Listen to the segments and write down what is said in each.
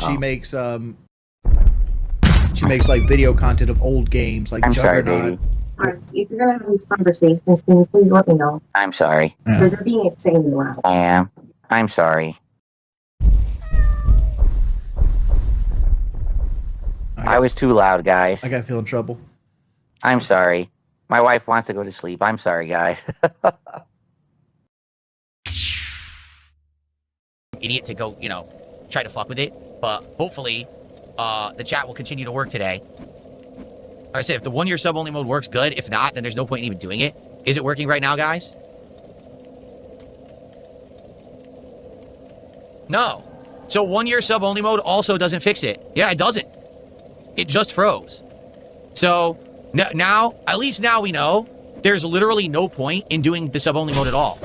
She makes like video content of old games, like I'm sorry, Juggernaut. baby. Alright, if you're gonna have these conversations, can you please let me know? I'm sorry. Yeah. They're being insanely loud. I am. I'm sorry. I was too loud, guys. I gotta feel in trouble. I'm sorry. My wife wants to go to sleep. I'm sorry, guys. Idiot to go, you know, try to fuck with it. But hopefully, the chat will continue to work today. Like I said, if the 1 year sub only mode works, good. If not, then there's no point in even doing it. Is it working right now, guys? No. So 1 year sub only mode also doesn't fix it. Yeah, it doesn't. It just froze. So now, at least now we know there's literally no point in doing the sub only mode at all.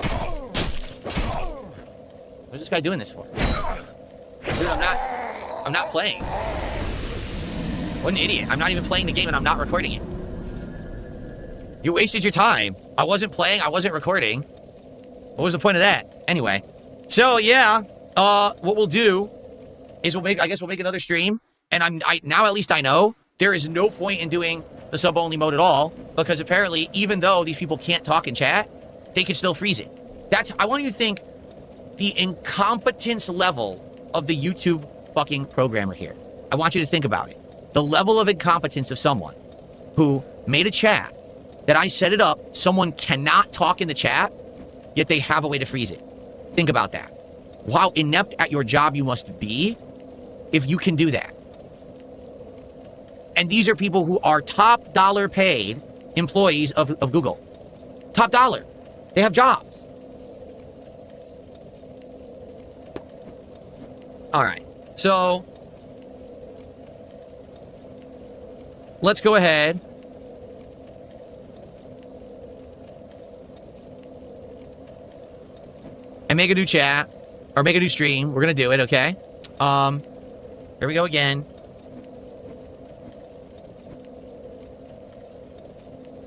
What's this guy doing this for? Dude, I'm not playing. What an idiot. I'm not even playing the game and I'm not recording it. You wasted your time. I wasn't playing, I wasn't recording. What was the point of that? Anyway. So yeah, what we'll do is we'll make another stream. And now at least I know there is no point in doing the sub only mode at all, because apparently even though these people can't talk in chat, they can still freeze it. I want you to think the incompetence level of the YouTube fucking programmer here. I want you to think about it. The level of incompetence of someone who made a chat that I set it up, someone cannot talk in the chat, yet they have a way to freeze it. Think about that. How inept at your job you must be if you can do that. And these are people who are top dollar paid employees of Google. Top dollar. They have jobs. All right. So let's go ahead and make a new chat or make a new stream. We're going to do it, okay? Here we go again.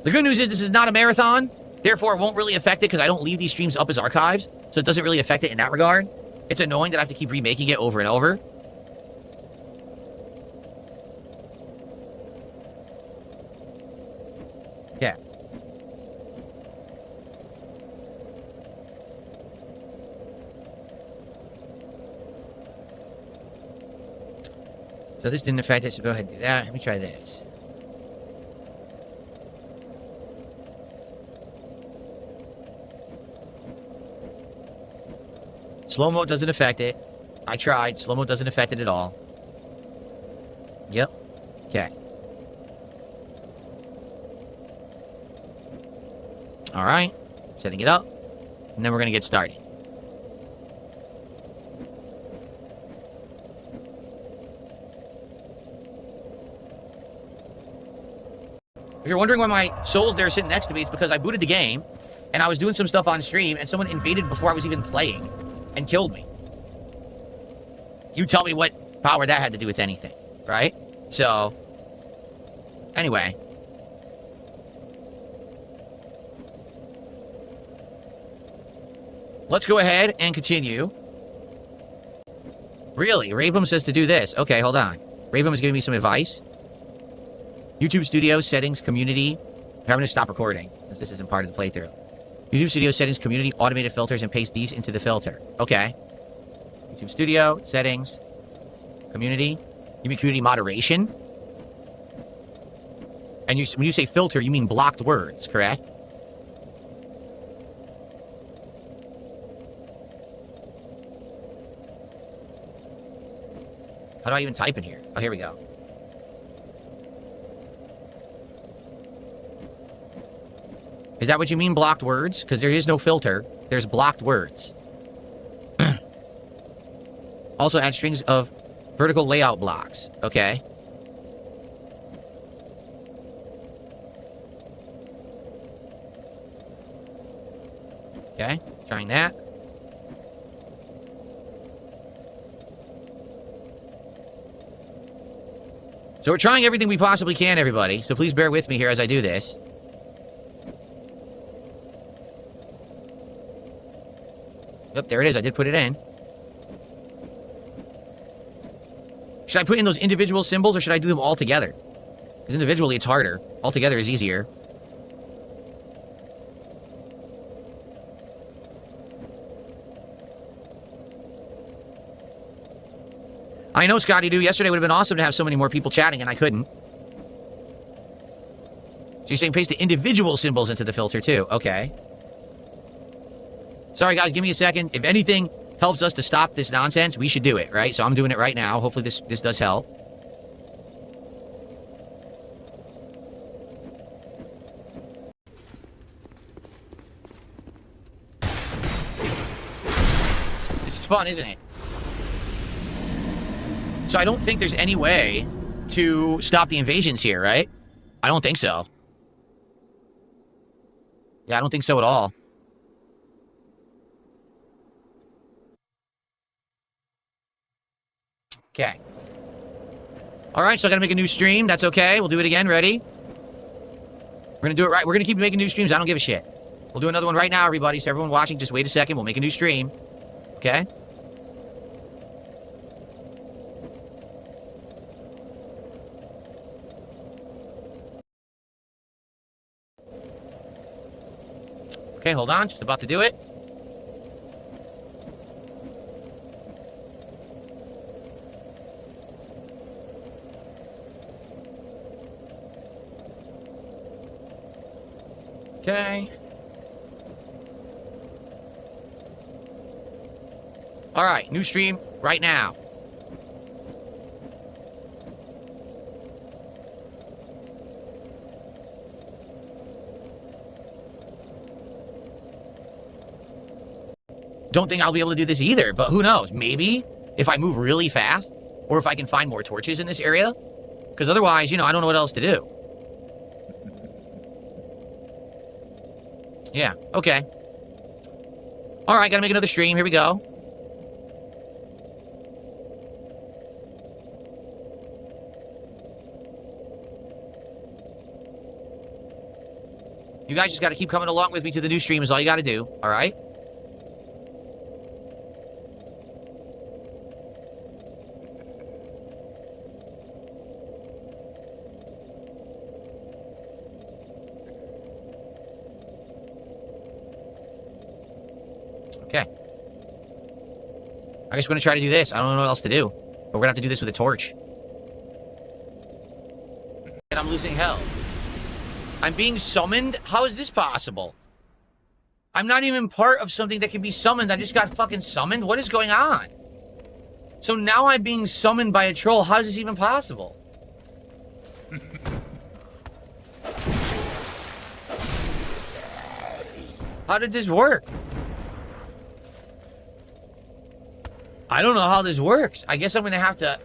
The good news is this is not a marathon, therefore it won't really affect it because I don't leave these streams up as archives, so it doesn't really affect it in that regard. It's annoying that I have to keep remaking it over and over. Yeah. So this didn't affect it, so go ahead and do that. Let me try this. Slow-mo doesn't affect it. I tried. Slow-mo doesn't affect it at all. Yep. Okay. Alright. Setting it up. And then we're going to get started. If you're wondering why my soul's there sitting next to me, it's because I booted the game, and I was doing some stuff on stream, and someone invaded before I was even playing, and killed me. You tell me what power that had to do with anything, right? So, anyway. Let's go ahead and continue. Really? Ravam says to do this. Okay, hold on. Ravam is giving me some advice. YouTube Studio, settings, community. I'm going to stop recording, since this isn't part of the playthrough. YouTube Studio, settings, community, automated filters, and paste these into the filter. Okay. YouTube Studio, settings, community. You mean community moderation? And when you say filter, you mean blocked words, correct? How do I even type in here? Oh, here we go. Is that what you mean, blocked words? Because there is no filter. There's blocked words. Also add strings of vertical layout blocks. Okay. Okay, trying that. So we're trying everything we possibly can, everybody. So please bear with me here as I do this. Yep, there it is. I did put it in. Should I put in those individual symbols or should I do them all together? Because individually it's harder. All together is easier. I know, Scotty Doo. Yesterday would have been awesome to have so many more people chatting, and I couldn't. So you're saying paste the individual symbols into the filter, too. Okay. Sorry, guys. Give me a second. If anything helps us to stop this nonsense, we should do it, right? So I'm doing it right now. Hopefully this does help. This is fun, isn't it? So I don't think there's any way to stop the invasions here, right? I don't think so. Yeah, I don't think so at all. Okay. Alright, so I gotta make a new stream. That's okay. We'll do it again. Ready? We're gonna do it right. We're gonna keep making new streams. I don't give a shit. We'll do another one right now, everybody. So everyone watching, just wait a second. We'll make a new stream. Okay? Okay, hold on. Just about to do it. Okay. All right, new stream right now. Don't think I'll be able to do this either, but who knows? Maybe if I move really fast or if I can find more torches in this area. Because otherwise, you know, I don't know what else to do. Yeah, okay. All right, gotta make another stream. Here we go. You guys just gotta keep coming along with me to the new stream is all you gotta do, all right? Okay. I guess we're gonna try to do this. I don't know what else to do. But we're gonna have to do this with a torch. And I'm losing health. I'm being summoned? How is this possible? I'm not even part of something that can be summoned. I just got fucking summoned? What is going on? So now I'm being summoned by a troll. How is this even possible? How did this work? I don't know how this works. I guess I'm gonna have to...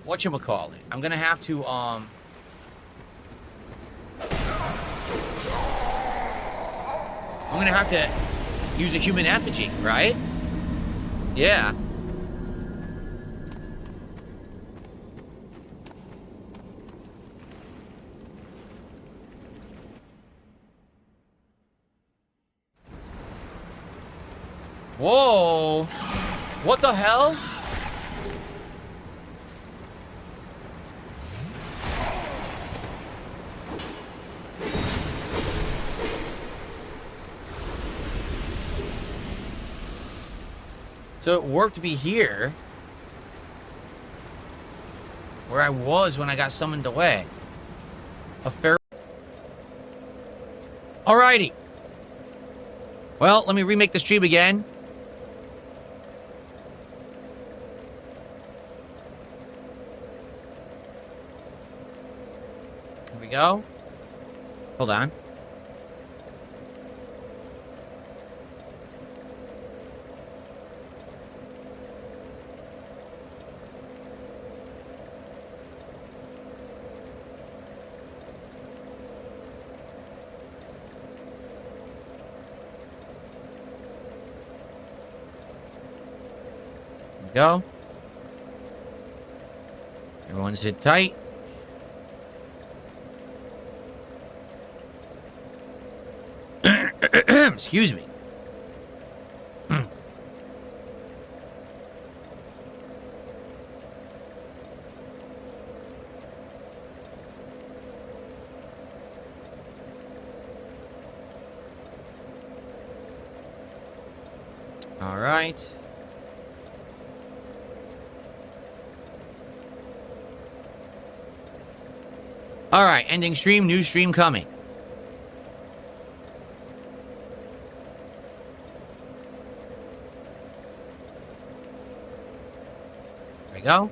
Whatchamacallit? I'm gonna have to, I'm gonna have to use a human effigy, right? Yeah. Whoa! What the hell? So it worked me here, where I was when I got summoned away. A fair... Alrighty. Well, let me remake the stream again. Here we go. Hold on. Go. Everyone sit tight. Excuse me. All right. All right, ending stream, new stream coming. There we go.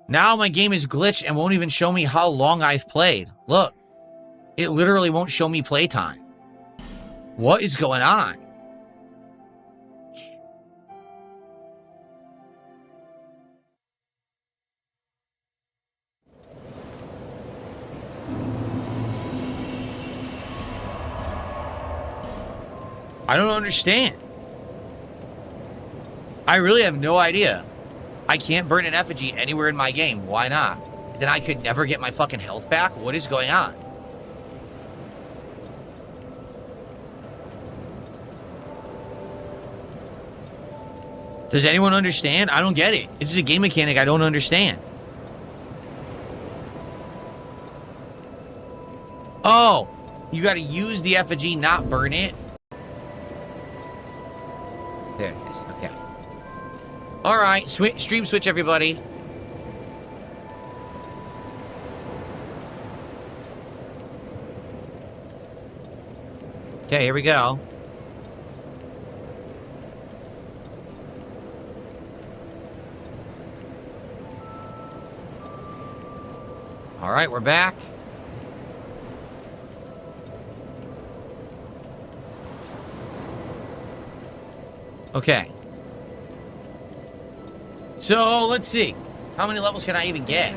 Now my game is glitched and won't even show me how long I've played. Look, it literally won't show me playtime. What is going on? I don't understand. I really have no idea. I can't burn an effigy anywhere in my game. Why not? Then I could never get my fucking health back? What is going on? Does anyone understand? I don't get it. This is a game mechanic I don't understand. Oh, you gotta use the effigy, not burn it? There it is. Okay. All right. Stream switch, everybody. Okay, here we go. All right, we're back. Okay. So, let's see. How many levels can I even get?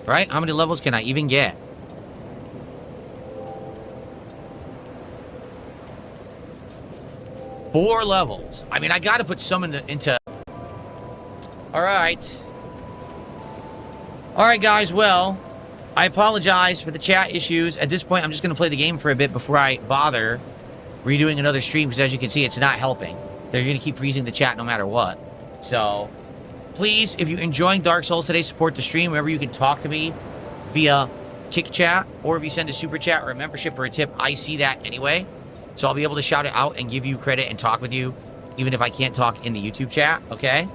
Right? How many levels can I even get? Four levels. I mean, I gotta put some into... Alright. Alright, guys, well... I apologize for the chat issues. At this point, I'm just gonna play the game for a bit before I bother redoing another stream, because as you can see, it's not helping. They're gonna keep freezing the chat no matter what. So, please, if you're enjoying Dark Souls today, support the stream. Wherever you can talk to me via Kick Chat, or if you send a super chat or a membership or a tip, I see that anyway. So I'll be able to shout it out and give you credit and talk with you, even if I can't talk in the YouTube chat, okay?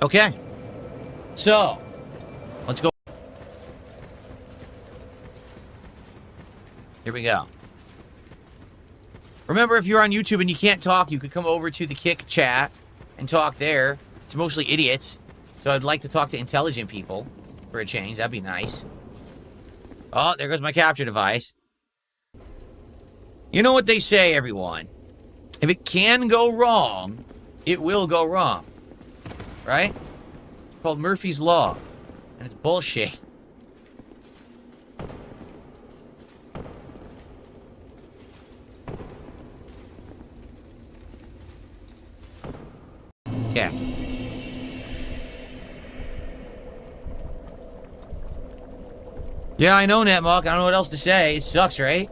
Okay. So, let's go. Here we go. Remember, if you're on YouTube and you can't talk, you could come over to the Kick Chat and talk there. It's mostly idiots. So I'd like to talk to intelligent people for a change. That'd be nice. Oh, there goes my capture device. You know what they say, everyone. If it can go wrong, it will go wrong. Right? It's called Murphy's Law. And it's bullshit. Okay. Yeah, I know, Netmuck. I don't know what else to say. It sucks, right?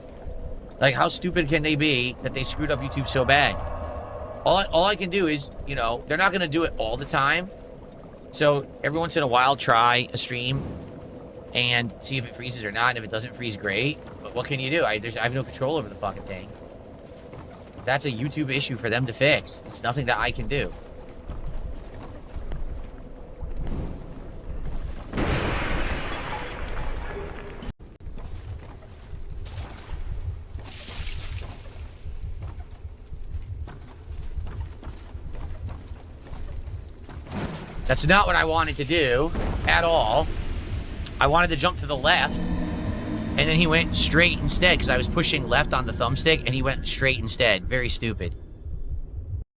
Like, how stupid can they be that they screwed up YouTube so bad? All I can do is, you know, they're not going to do it all the time. So, every once in a while, try a stream and see if it freezes or not. And if it doesn't freeze, great. But what can you do? I have no control over the fucking thing. That's a YouTube issue for them to fix. It's nothing that I can do. That's not what I wanted to do at all. I wanted to jump to the left, and then he went straight instead because I was pushing left on the thumbstick, and he went straight instead. Very stupid.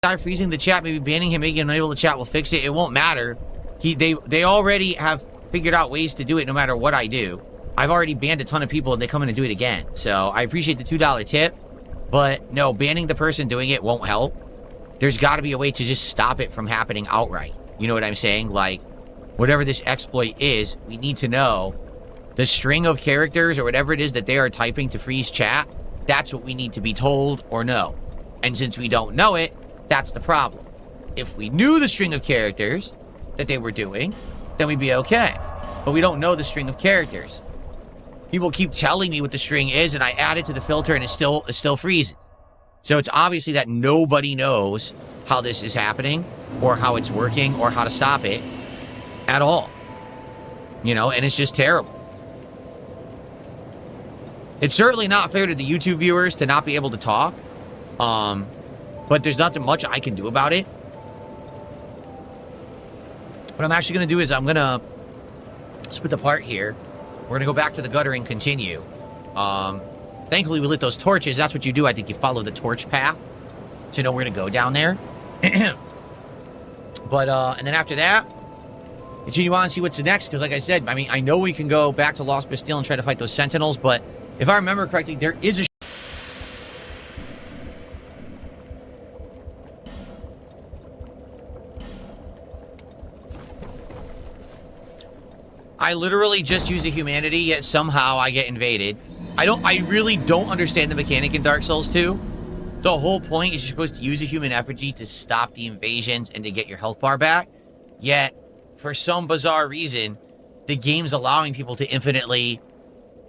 Guy freezing the chat, maybe banning him, making him unable to chat will fix it. It won't matter. They already have figured out ways to do it no matter what I do. I've already banned a ton of people and they come in and do it again. So I appreciate the $2 tip, but no, banning the person doing it won't help. There's got to be a way to just stop it from happening outright. You know what I'm saying? Like, whatever this exploit is, we need to know the string of characters or whatever it is that they are typing to freeze chat. That's what we need to be told or know. And since we don't know it, that's the problem. If we knew the string of characters that they were doing, then we'd be okay. But we don't know the string of characters. People keep telling me what the string is, and I add it to the filter, and it still freezes. So it's obviously that nobody knows how this is happening, or how it's working, or how to stop it at all. You know, and it's just terrible. It's certainly not fair to the YouTube viewers to not be able to talk. But there's nothing much I can do about it. What I'm actually going to do is I'm going to split the part here. We're going to go back to the gutter and continue. Thankfully, we lit those torches. That's what you do. I think you follow the torch path to know where to go down there. But, and then after that, continue on and see what's next. Because like I said, I mean, I know we can go back to Lost Bastille and try to fight those sentinels. But if I remember correctly, there is a... I literally just use the humanity, yet somehow I get invaded. I really don't understand the mechanic in Dark Souls 2. The whole point is you're supposed to use a human effigy to stop the invasions and to get your health bar back. Yet, for some bizarre reason, the game's allowing people to infinitely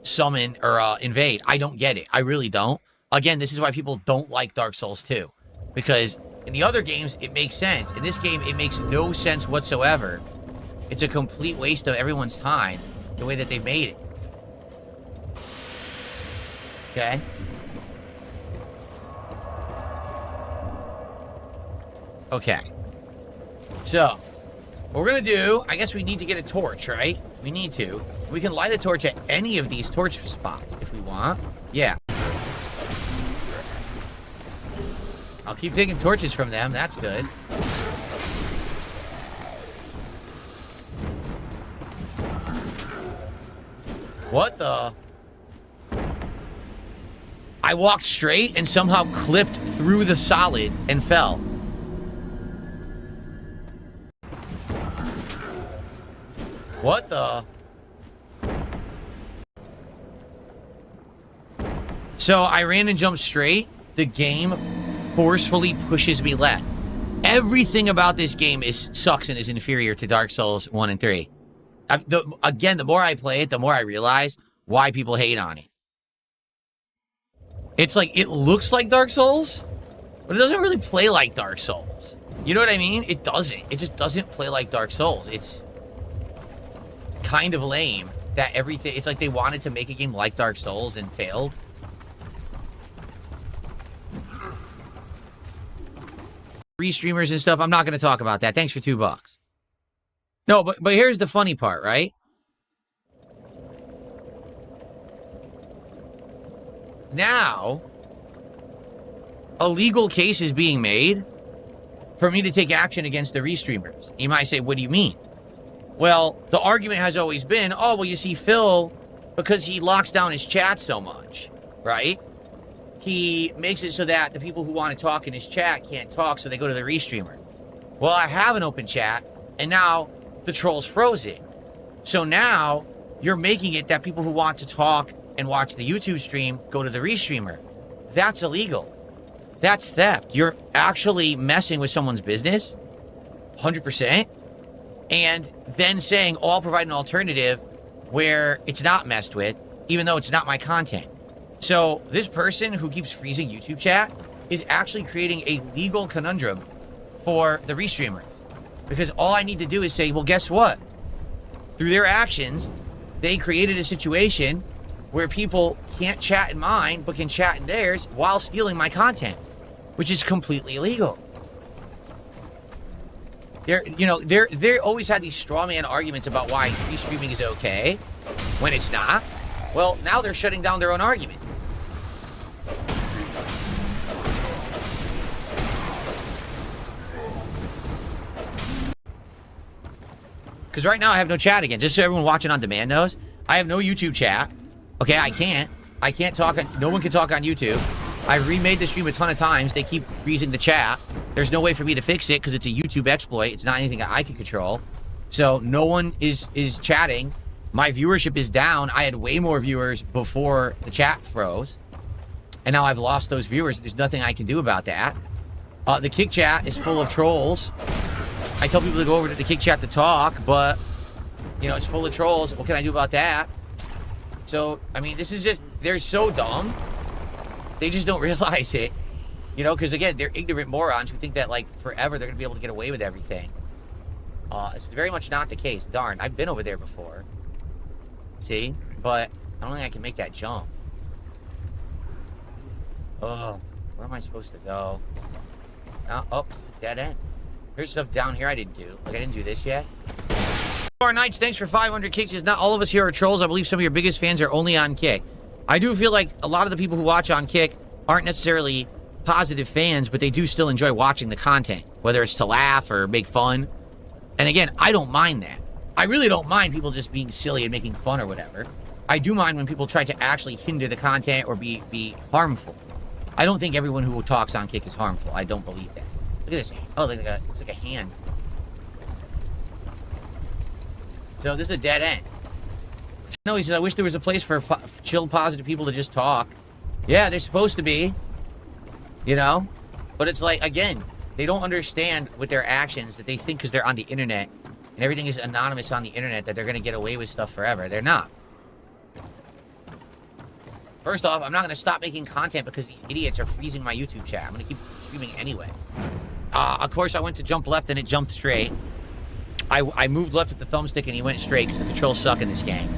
summon or invade. I don't get it. I really don't. Again, this is why people don't like Dark Souls 2. Because in the other games, it makes sense. In this game, it makes no sense whatsoever. It's a complete waste of everyone's time, the way that they've made it. Okay? Okay. So, what we're going to do, I guess we need to get a torch, right? We need to. We can light a torch at any of these torch spots if we want. Yeah. I'll keep taking torches from them. That's good. What the? I walked straight and somehow clipped through the solid and fell. What the? So I ran and jumped straight. The game forcefully pushes me left. Everything about this game sucks and is inferior to Dark Souls 1 and 3. Again, the more I play it, the more I realize why people hate on it. It's like, it looks like Dark Souls, but it doesn't really play like Dark Souls. You know what I mean? It doesn't. It just doesn't play like Dark Souls. It's kind of lame that everything... It's like they wanted to make a game like Dark Souls and failed. Restreamers and stuff, I'm not going to talk about that. Thanks for $2. No, but here's the funny part, right? Now, a legal case is being made for me to take action against the restreamers. You might say, what do you mean? Well, the argument has always been, oh, well, you see, Phil, because he locks down his chat so much, right? He makes it so that the people who want to talk in his chat can't talk, so they go to the restreamer. Well, I have an open chat, and now the trolls froze it. So now you're making it that people who want to talk and watch the YouTube stream go to the restreamer. That's illegal. That's theft. You're actually messing with someone's business, 100%, and then saying, oh, I'll provide an alternative where it's not messed with, even though it's not my content. So this person who keeps freezing YouTube chat is actually creating a legal conundrum for the restreamers. Because all I need to do is say, well, guess what? Through their actions, they created a situation where people can't chat in mine, but can chat in theirs while stealing my content, which is completely illegal. They always had these straw man arguments about why free streaming is okay when it's not. Well, now they're shutting down their own argument. Because right now I have no chat again. Just so everyone watching on demand knows, I have no YouTube chat. Okay, I can't talk on, no one can talk on YouTube. I've remade the stream a ton of times. They keep freezing the chat. There's no way for me to fix it because it's a YouTube exploit. It's not anything I can control. So no one is chatting. My viewership is down. I had way more viewers before the chat froze. And now I've lost those viewers. There's nothing I can do about that. The Kick chat is full of trolls. I tell people to go over to the Kick chat to talk, but, you know, it's full of trolls. What can I do about that? So, I mean, this is just, they're so dumb. They just don't realize it. You know, because, again, they're ignorant morons who think that, like, forever they're going to be able to get away with everything. It's very much not the case. Darn, I've been over there before. See? But I don't think I can make that jump. Oh, where am I supposed to go? Oh, it's a dead end. There's stuff down here I didn't do. Like, I didn't do this yet. Our Knights, thanks for 500 kicks. Not all of us here are trolls. I believe some of your biggest fans are only on Kick. I do feel like a lot of the people who watch on Kick aren't necessarily positive fans, but they do still enjoy watching the content, whether it's to laugh or make fun. And again, I don't mind that. I really don't mind people just being silly and making fun or whatever. I do mind when people try to actually hinder the content or be harmful. I don't think everyone who talks on Kick is harmful. I don't believe that. Look at this. Oh, looks like a hand. So this is a dead end. No, he said, I wish there was a place for chill, positive people to just talk. Yeah, they're supposed to be. You know? But it's like, again, they don't understand with their actions that they think because they're on the internet and everything is anonymous on the internet that they're going to get away with stuff forever. They're not. First off, I'm not going to stop making content because these idiots are freezing my YouTube chat. I'm going to keep streaming anyway. Of course, I went to jump left and it jumped straight. I moved left with the thumbstick and he went straight because the controls suck in this game.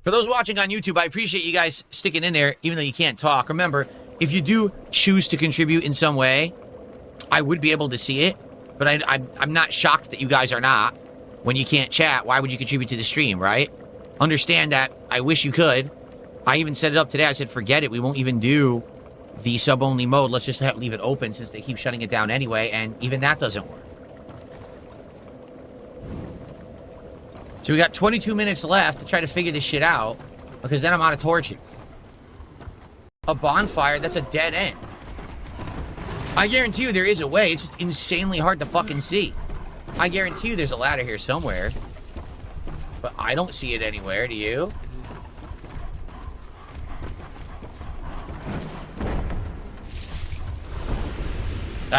For those watching on YouTube, I appreciate you guys sticking in there, even though you can't talk. Remember, if you do choose to contribute in some way, I would be able to see it. But I'm not shocked that you guys are not. When you can't chat, why would you contribute to the stream, right? Understand that I wish you could. I even set it up today. I said, forget it. We won't even do the sub-only mode. Let's just leave it open since they keep shutting it down anyway. And even that doesn't work. So we got 22 minutes left to try to figure this shit out. Because then I'm out of torches. A bonfire, that's a dead end. I guarantee you there is a way. It's just insanely hard to fucking see. I guarantee you there's a ladder here somewhere. But I don't see it anywhere, do you?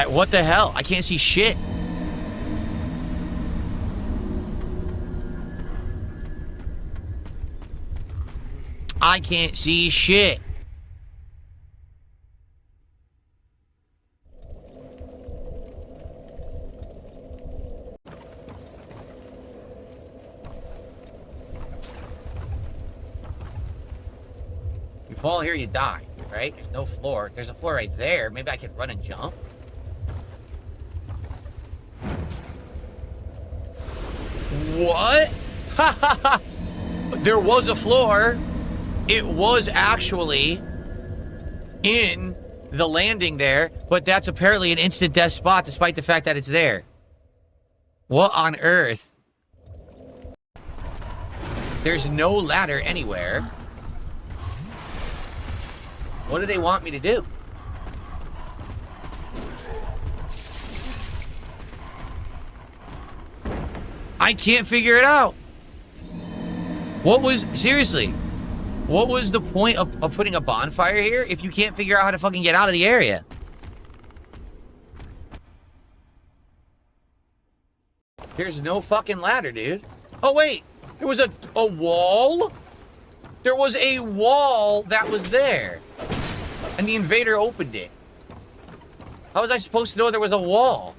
What the hell? I can't see shit. I can't see shit. You fall here, you die, right? There's no floor. There's a floor right there. Maybe I can run and jump. What? There was a floor. It was actually in the landing there, but that's apparently an instant death spot despite the fact that it's there. What on earth? There's no ladder anywhere. What do they want me to do? I can't figure it out. Seriously, what was the point of putting a bonfire here if you can't figure out how to fucking get out of the area? There's no fucking ladder, dude. Oh, wait. There was a wall? There was a wall that was there. And the invader opened it. How was I supposed to know there was a wall?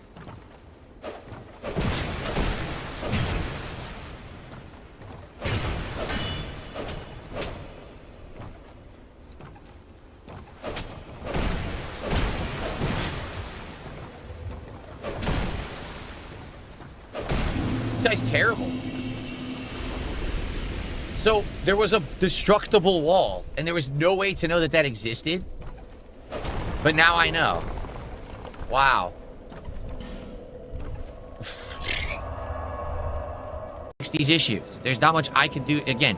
This guy's terrible. So, there was a destructible wall, and there was no way to know that that existed. But now I know. Wow. Fix these issues. There's not much I can do. Again,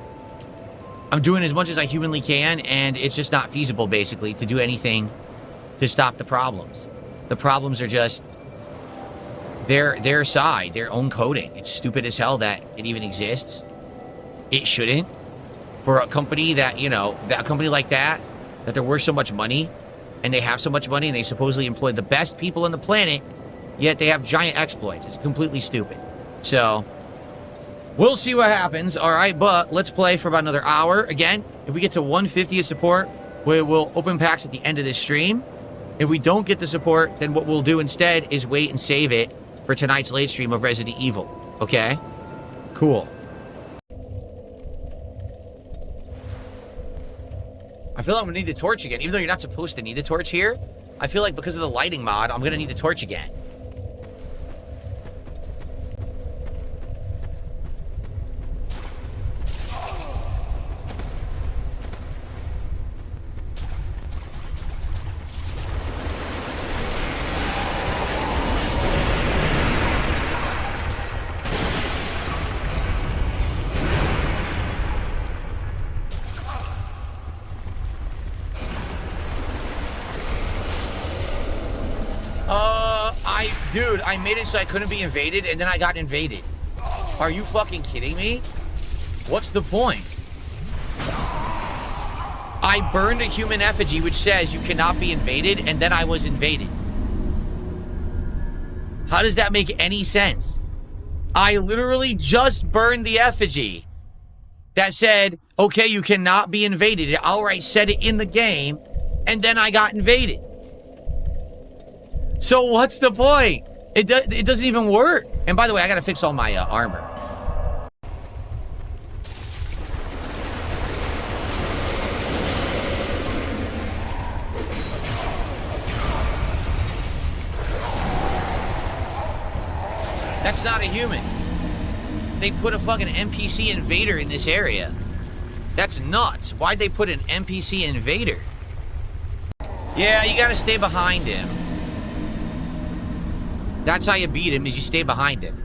I'm doing as much as I humanly can, and it's just not feasible, basically, to do anything to stop the problems. The problems are just their side, their own coding. It's stupid as hell that it even exists. It shouldn't. For a company that, you know, that a company like that they're worth so much money, and they have so much money, and they supposedly employ the best people on the planet, yet they have giant exploits. It's completely stupid. So, we'll see what happens, alright? But let's play for about another hour. Again, if we get to 150 of support, we will open packs at the end of this stream. If we don't get the support, then what we'll do instead is wait and save it for tonight's late stream of Resident Evil. Okay? Cool. I feel like I'm gonna need the torch again. Even though you're not supposed to need the torch here, I feel like because of the lighting mod, I'm gonna need the torch again. Dude, I made it so I couldn't be invaded, and then I got invaded. Are you fucking kidding me? What's the point? I burned a human effigy which says you cannot be invaded, and then I was invaded. How does that make any sense? I literally just burned the effigy that said, okay, you cannot be invaded. It outright said it in the game, and then I got invaded. So what's the point? It doesn't even work. And by the way, I gotta fix all my armor. That's not a human. They put a fucking NPC invader in this area. That's nuts. Why'd they put an NPC invader? Yeah, you gotta stay behind him. That's how you beat him, is you stay behind him.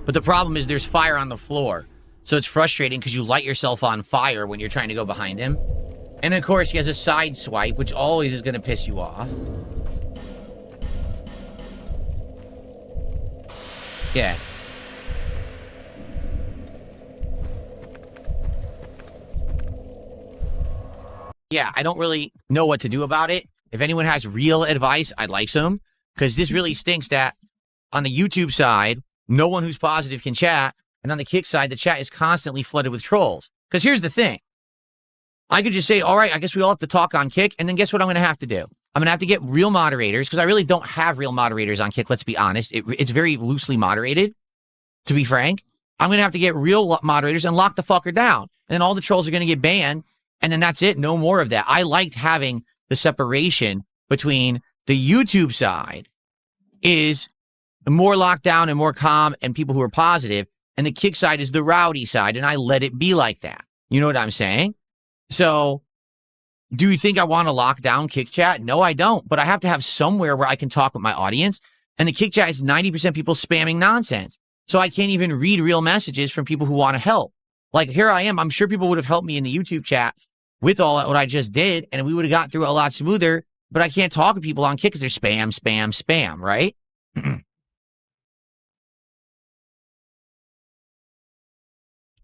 But the problem is there's fire on the floor. So it's frustrating because you light yourself on fire when you're trying to go behind him. And of course, he has a side swipe, which always is going to piss you off. Yeah. Yeah, I don't really know what to do about it. If anyone has real advice, I'd like some. Because this really stinks that on the YouTube side, no one who's positive can chat. And on the Kick side, the chat is constantly flooded with trolls. Because here's the thing. I could just say, all right, I guess we all have to talk on Kick. And then guess what I'm going to have to do? I'm going to have to get real moderators. Because I really don't have real moderators on Kick, let's be honest. It's very loosely moderated, to be frank. I'm going to have to get real moderators and lock the fucker down. And then all the trolls are going to get banned. And then that's it. No more of that. I liked having the separation between the YouTube side is more locked down and more calm and people who are positive, and the Kick side is the rowdy side, and I let it be like that. You know what I'm saying? So, do you think I want to lock down Kick chat? No, I don't, but I have to have somewhere where I can talk with my audience, and the Kick chat is 90% people spamming nonsense, so I can't even read real messages from people who want to help. Like, here I am. I'm sure people would have helped me in the YouTube chat with all what I just did, and we would have got through it a lot smoother, but I can't talk to people on Kick because they're spam, spam, spam, right?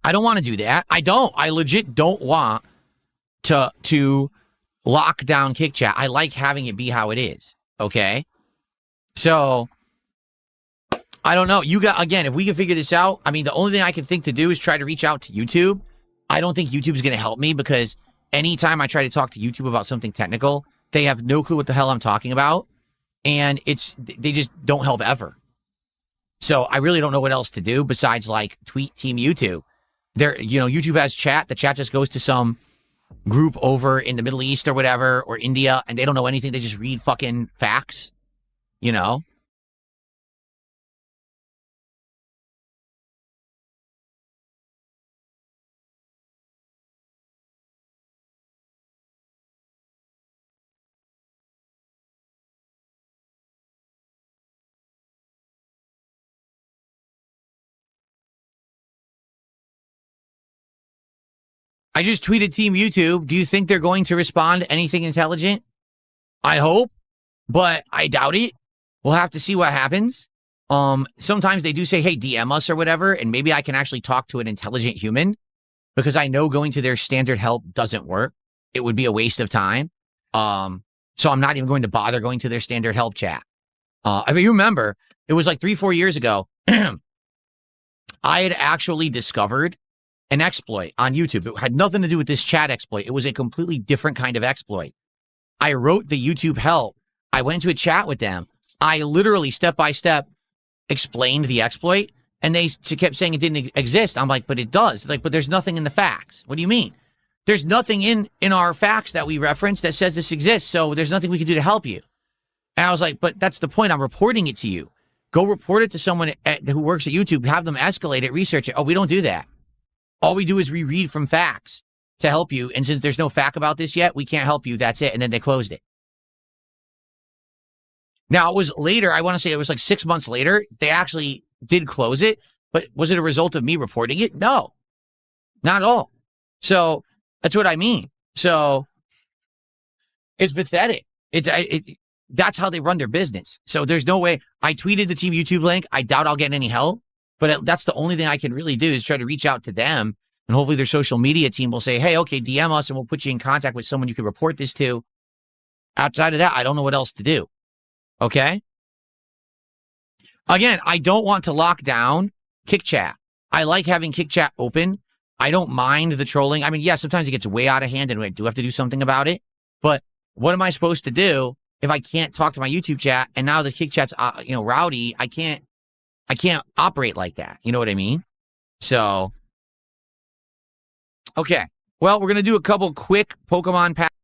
I don't want to do that. I legit don't want to lock down Kick chat. I like having it be how it is, okay? So, I don't know. You got, again, if we can figure this out, I mean, the only thing I can think to do is try to reach out to YouTube. I don't think YouTube's going to help me because anytime I try to talk to YouTube about something technical, they have no clue what the hell I'm talking about. And they just don't help ever. So I really don't know what else to do besides like tweet Team YouTube. YouTube has chat. The chat just goes to some group over in the Middle East or whatever, or India, and they don't know anything. They just read fucking facts, you know? I just tweeted Team YouTube. Do you think they're going to respond to anything intelligent? I hope, but I doubt it. We'll have to see what happens. Sometimes they do say, hey, DM us or whatever, and maybe I can actually talk to an intelligent human because I know going to their standard help doesn't work. It would be a waste of time. So I'm not even going to bother going to their standard help chat. If you remember, it was like 3-4 years ago, I had actually discovered an exploit on YouTube. It had nothing to do with this chat exploit. It was a completely different kind of exploit. I wrote the YouTube help. I went to a chat with them. I literally step by step explained the exploit, and they kept saying it didn't exist. I'm like, but it does. Like, but there's nothing in the facts. What do you mean? There's nothing in our facts that we reference that says this exists, so there's nothing we can do to help you. And I was like, but that's the point. I'm reporting it to you. Go report it to someone who works at YouTube. Have them escalate it, research it. Oh, we don't do that. All we do is reread from facts to help you. And since there's no fact about this yet, we can't help you. That's it. And then they closed it. Now, it was later. I want to say it was like 6 months later. They actually did close it. But was it a result of me reporting it? No, not at all. So that's what I mean. So it's pathetic. That's how they run their business. So there's no way. I tweeted the Team YouTube link. I doubt I'll get any help. But that's the only thing I can really do is try to reach out to them. And hopefully their social media team will say, hey, okay, DM us and we'll put you in contact with someone you can report this to. Outside of that, I don't know what else to do. Okay? Again, I don't want to lock down KickChat. I like having KickChat open. I don't mind the trolling. I mean, yeah, sometimes it gets way out of hand and I do have to do something about it. But what am I supposed to do if I can't talk to my YouTube chat and now the KickChat's rowdy? I can't operate like that. You know what I mean? So, okay. Well, we're going to do a couple quick Pokemon packs.